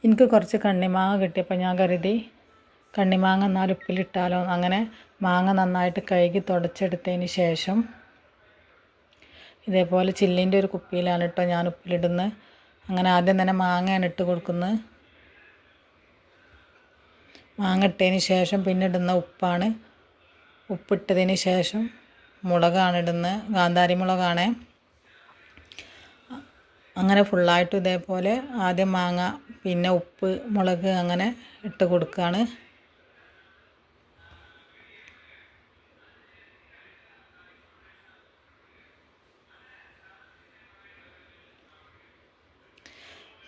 എനിക്ക് കുറച്ച് കണ്ണിമാങ്ങ കിട്ടിയപ്പോൾ ഞാൻ കരുതി കണ്ണിമാങ്ങ എന്നാൽ ഉപ്പിലിട്ടാലോ. അങ്ങനെ മാങ്ങ നന്നായിട്ട് കഴുകി തുടച്ചെടുത്തതിന് ശേഷം ഇതേപോലെ ചില്ലിൻ്റെ ഒരു കുപ്പിയിലാണ് കേട്ടോ ഞാൻ ഉപ്പിലിടുന്നത്. അങ്ങനെ ആദ്യം തന്നെ മാങ്ങയാണ് ഇട്ട് കൊടുക്കുന്നത്. മാങ്ങ ഇട്ടതിന് ശേഷം പിന്നെ ഇടുന്ന ഉപ്പാണ്. ഉപ്പിട്ടതിന് ശേഷം മുളകാണ് ഇടുന്നത്, കാന്താരി മുളകാണ്. അങ്ങനെ ഫുള്ളായിട്ട് ഇതേപോലെ ആദ്യം മാങ്ങ പിന്നെ ഉപ്പ് മുളക് അങ്ങനെ ഇട്ട് കൊടുക്കുകയാണ്.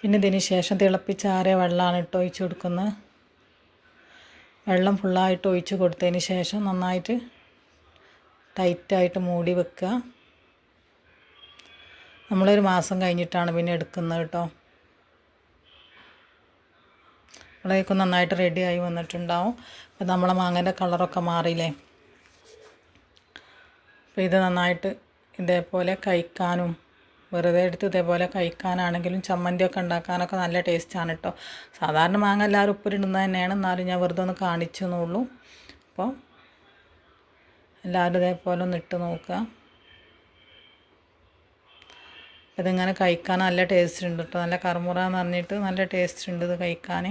പിന്നെ ഇതിന് ശേഷം തിളപ്പിച്ചാറിയ വെള്ളമാണ് ഇട്ട് ഒഴിച്ച് കൊടുക്കുന്നത്. വെള്ളം ഫുള്ളായിട്ട് ഒഴിച്ച് കൊടുത്തതിന് ശേഷം നന്നായിട്ട് ടൈറ്റായിട്ട് മൂടി വെക്കുക. നമ്മളൊരു മാസം കഴിഞ്ഞിട്ടാണ് പിന്നെ എടുക്കുന്നത് കേട്ടോ. അപ്പോഴേക്കും നന്നായിട്ട് റെഡിയായി വന്നിട്ടുണ്ടാവും. അപ്പോൾ നമ്മളെ മാങ്ങേൻ്റെ കളറൊക്കെ മാറിയില്ലേ. അപ്പോൾ ഇത് നന്നായിട്ട് ഇതേപോലെ കഴിക്കാനും വെറുതെ എടുത്ത് ഇതേപോലെ കഴിക്കാനാണെങ്കിലും ചമ്മന്തിയൊക്കെ ഉണ്ടാക്കാനൊക്കെ നല്ല ടേസ്റ്റാണ് കേട്ടോ. സാധാരണ മാങ്ങ എല്ലാവരും ഉപ്പിലിടുന്നത് തന്നെയാണ്, എന്നാലും ഞാൻ വെറുതെ ഒന്ന് കാണിച്ചു എന്നുള്ളൂ. അപ്പോൾ എല്ലാവരും ഇതേപോലെ ഒന്ന് ഇട്ട് നോക്കുക. ഇതിങ്ങനെ കഴിക്കാൻ നല്ല ടേസ്റ്റ് ഉണ്ട് കേട്ടോ. നല്ല കറുമുറ എന്ന് പറഞ്ഞിട്ട് നല്ല ടേസ്റ്റ് ഉണ്ട് ഇത് കഴിക്കാൻ.